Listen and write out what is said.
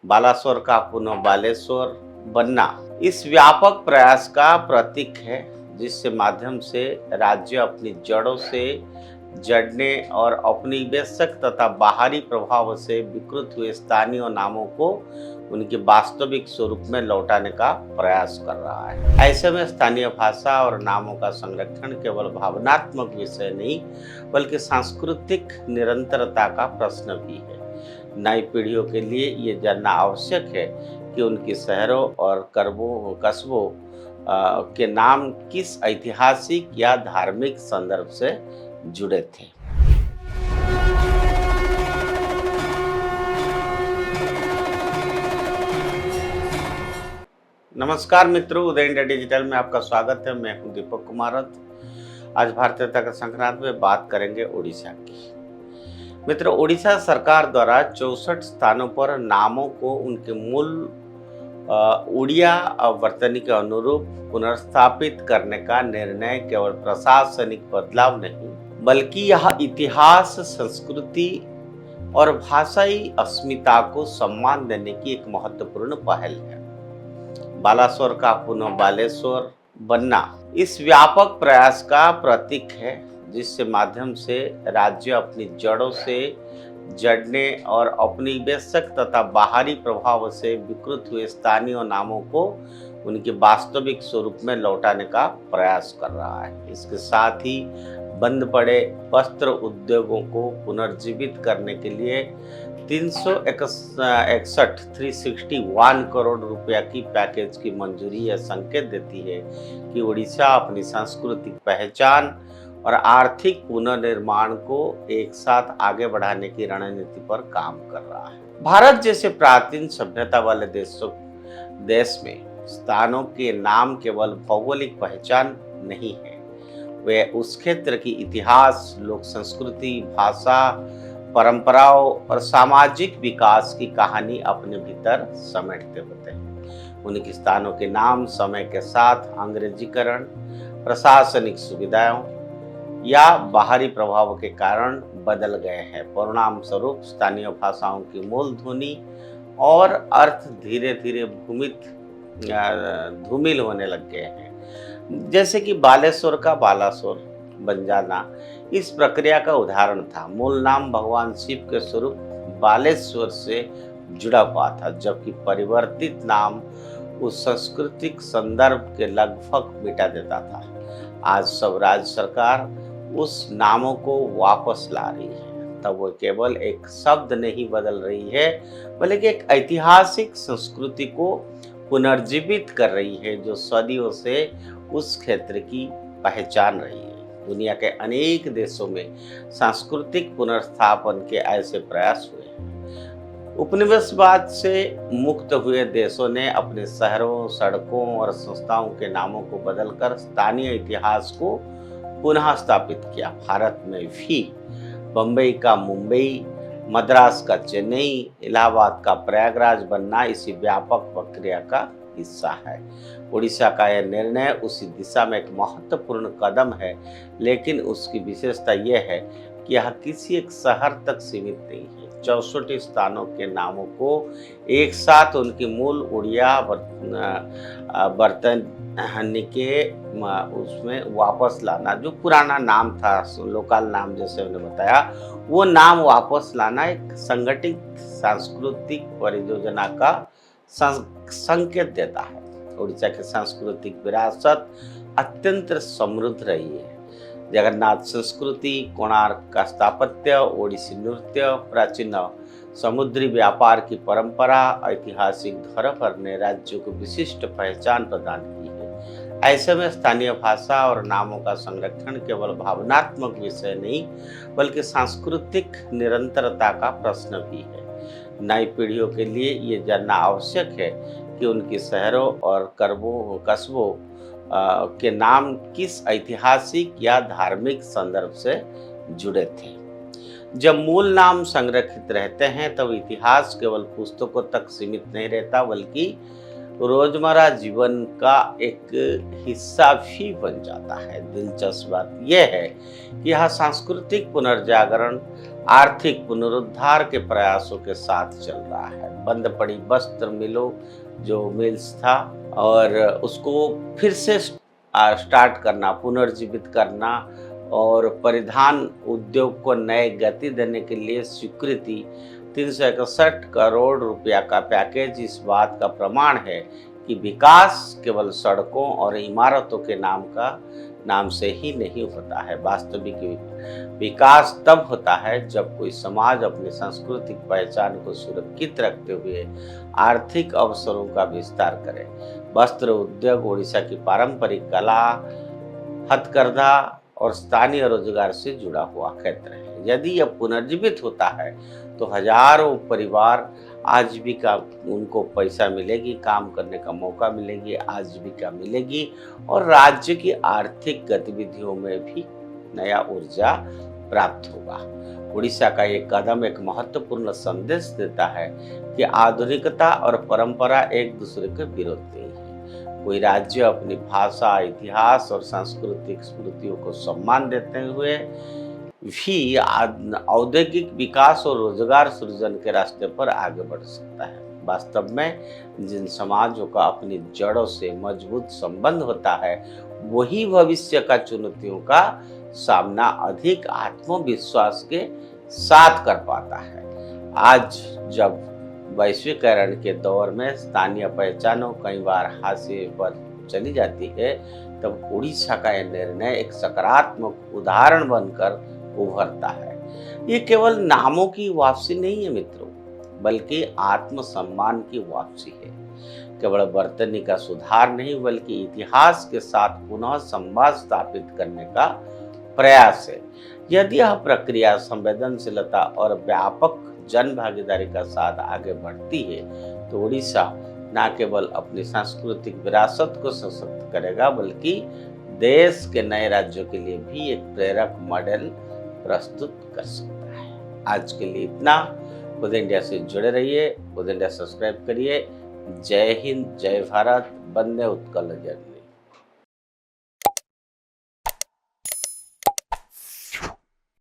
बालासोर का पुनः बालेश्वर बनना इस व्यापक प्रयास का प्रतीक है, जिससे माध्यम से राज्य अपनी जड़ों से जड़ने और औपनिवेशिक तथा बाहरी प्रभाव से विकृत हुए स्थानीय नामों को उनके वास्तविक स्वरूप में लौटाने का प्रयास कर रहा है। ऐसे में स्थानीय भाषा और नामों का संरक्षण केवल भावनात्मक विषय नहीं, बल्कि सांस्कृतिक निरंतरता का प्रश्न भी है। नई पीढ़ियों के लिए ये जानना आवश्यक है कि उनके शहरों और कस्बों के नाम किस ऐतिहासिक या धार्मिक संदर्भ से जुड़े थे। नमस्कार मित्रों, उदय इंडिया डिजिटल में आपका स्वागत है। मैं हूं दीपक कुमार। आज भारतीयता का संक्रांत में बात करेंगे उड़ीसा की। मित्रों, उड़ीसा सरकार द्वारा 64 स्थानों पर नामों को उनके मूल उड़िया वर्तनी के अनुरूप पुनर्स्थापित करने का निर्णय केवल प्रशासनिक बदलाव नहीं, बल्कि यह इतिहास, संस्कृति और भाषाई अस्मिता को सम्मान देने की एक महत्वपूर्ण पहल है। बालासोर का पुनः बालेश्वर बनना इस व्यापक प्रयास का प्रतीक है, जिससे माध्यम से राज्य अपनी जड़ों से जड़ने और औपनिवेशिक तथा बाहरी प्रभाव से विकृत हुए स्थानीय नामों को उनके वास्तविक स्वरूप में लौटाने का प्रयास कर रहा है। इसके साथ ही बंद पड़े वस्त्र उद्योगों को पुनर्जीवित करने के लिए 361 करोड़ रुपया की पैकेज की मंजूरी यह संकेत देती है कि उड़ीसा अपनी सांस्कृतिक पहचान और आर्थिक पुनर्निर्माण को एक साथ आगे बढ़ाने की रणनीति पर काम कर रहा है। भारत जैसे प्राचीन सभ्यता वाले देश में स्थानों के नाम केवल भौगोलिक पहचान नहीं है, वे उस क्षेत्र की इतिहास, लोक संस्कृति, भाषा, परंपराओं और सामाजिक विकास की कहानी अपने भीतर समेटते होते हैं। उनके स्थानों के नाम समय के साथ अंग्रेजीकरण, प्रशासनिक सुविधाओं या बाहरी प्रभाव के कारण बदल गए हैं। परिणाम स्वरूप स्थानीय भाषाओं की मूल ध्वनि और अर्थ धीरे धीरे धूमिल होने लग गए हैं। जैसे कि बालेश्वर का बालासोर बन जाना इस प्रक्रिया का उदाहरण था। मूल नाम भगवान शिव के स्वरूप बालेश्वर से जुड़ा हुआ था, जबकि परिवर्तित नाम उस सांस्कृतिक संदर्भ के लगभग मिटा देता था। आज सब राज्य सरकार उस नामों को वापस ला रही है, तब वो केवल एक शब्द नहीं बदल रही है, बल्कि एक ऐतिहासिक संस्कृति को पुनर्जीवित कर रही है, जो सदियों से उस क्षेत्र की पहचान रही है। दुनिया के अनेक देशों में सांस्कृतिक पुनर्स्थापन के ऐसे प्रयास हुए हैं। उपनिवेशवाद से मुक्त हुए देशों ने अपने शहरों, सड़कों और संस्थाओं के नामों को बदलकर स्थानीय इतिहास को पुनः स्थापित किया। भारत में भी बम्बई का मुंबई, मद्रास का चेन्नई, इलाहाबाद का प्रयागराज बनना इसी व्यापक प्रक्रिया का हिस्सा है। उड़ीसा का यह निर्णय उसी दिशा में एक महत्वपूर्ण कदम है, लेकिन उसकी विशेषता यह है कि यह किसी एक शहर तक सीमित नहीं है। 64 स्थानों के नामों को एक साथ उनकी मूल उड़िया वर्तनी के उसमें वापस लाना, जो पुराना नाम था, लोकल नाम जैसे मैंने बताया, वो नाम वापस लाना एक संगठित सांस्कृतिक परियोजना का संकेत देता है। उड़ीसा की सांस्कृतिक विरासत अत्यंत समृद्ध रही है। जगन्नाथ संस्कृति, कोणार्क का स्थापत्य, ओडिसी नृत्य, प्राचीन समुद्री व्यापार की परंपरा, ऐतिहासिक धरोहर ने राज्य को विशिष्ट पहचान प्रदान की है। ऐसे में स्थानीय भाषा और नामों का संरक्षण केवल भावनात्मक विषय नहीं, बल्कि सांस्कृतिक निरंतरता का प्रश्न भी है। नई पीढ़ियों के लिए ये जानना आवश्यक है कि उनके शहरों और कस्बों के नाम किस ऐतिहासिक या धार्मिक संदर्भ से जुड़े थे। जब मूल नाम संरक्षित रहते हैं, तब इतिहास केवल पुस्तकों तक सीमित नहीं रहता, बल्कि तो रोजमर्रा जीवन का एक हिस्सा भी बन जाता है। दिलचस्प बात यह है कि यह सांस्कृतिक पुनर्जागरण आर्थिक पुनरुद्धार के प्रयासों के साथ चल रहा है। बंद पड़ी वस्त्र मिलों जो मिल्स था और उसको फिर से स्टार्ट करना, पुनर्जीवित करना और परिधान उद्योग को नए गति देने के लिए स्वीकृति 361 करोड़ रुपया का पैकेज इस बात का प्रमाण है कि विकास केवल सड़कों और इमारतों के नाम से ही नहीं होता है। वास्तविक विकास तब होता है जब कोई समाज अपनी सांस्कृतिक पहचान को सुरक्षित रखते हुए आर्थिक अवसरों का विस्तार करे। वस्त्र उद्योग उड़ीसा की पारंपरिक कला, हथकरघा और स्थानीय रोजगार से जुड़ा हुआ क्षेत्र है। यदि यह पुनर्जीवित होता है तो हजारों परिवार आजीविका, उनको पैसा मिलेगी, काम करने का मौका मिलेगी, आजीविका मिलेगी और राज्य की आर्थिक गतिविधियों में भी नया ऊर्जा प्राप्त होगा। उड़ीसा का ये कदम एक महत्वपूर्ण संदेश देता है कि आधुनिकता और परंपरा एक दूसरे के विरोध नहीं है। कोई राज्य अपनी भाषा, इतिहास और सांस्कृतिक स्मृतियों को सम्मान देते हुए भी औद्योगिक विकास और रोजगार सृजन के रास्ते पर आगे बढ़ सकता है। वास्तव में जिन समाजों का अपनी जड़ों से मजबूत संबंध होता है वही भविष्य का चुनौतियों का सामना अधिक आत्मविश्वास के साथ कर पाता है। आज जब वैश्वीकरण के दौर में स्थानीय पहचानों कई बार हाशिए पर चली जाती है, तब उड़ीसा का यह निर्णय एक सकारात्मक उदाहरण बनकर उभरता है। ये केवल नामों की वापसी नहीं है मित्रों, बल्कि आत्मसम्मान की वापसी है। केवल बर्तनी का सुधार नहीं, बल्कि इतिहास के साथ पुनः संवाद स्थापित करने का प्रयास है। यदि यह प्रक्रिया संवेदनशीलता और व्यापक जन भागीदारी का साथ आगे बढ़ती है तो उड़ीसा न केवल अपनी सांस्कृतिक विरासत को सशक्त करेगा, बल्कि देश के नए राज्यों के लिए भी एक प्रेरक मॉडल प्रस्तुत कर सकता है। आज के लिए इतना। खुद इंडिया से जुड़े रहिए, खुद इंडिया सब्सक्राइब करिए। जय हिंद, जय भारत, वंदे उत्कल जर्नी।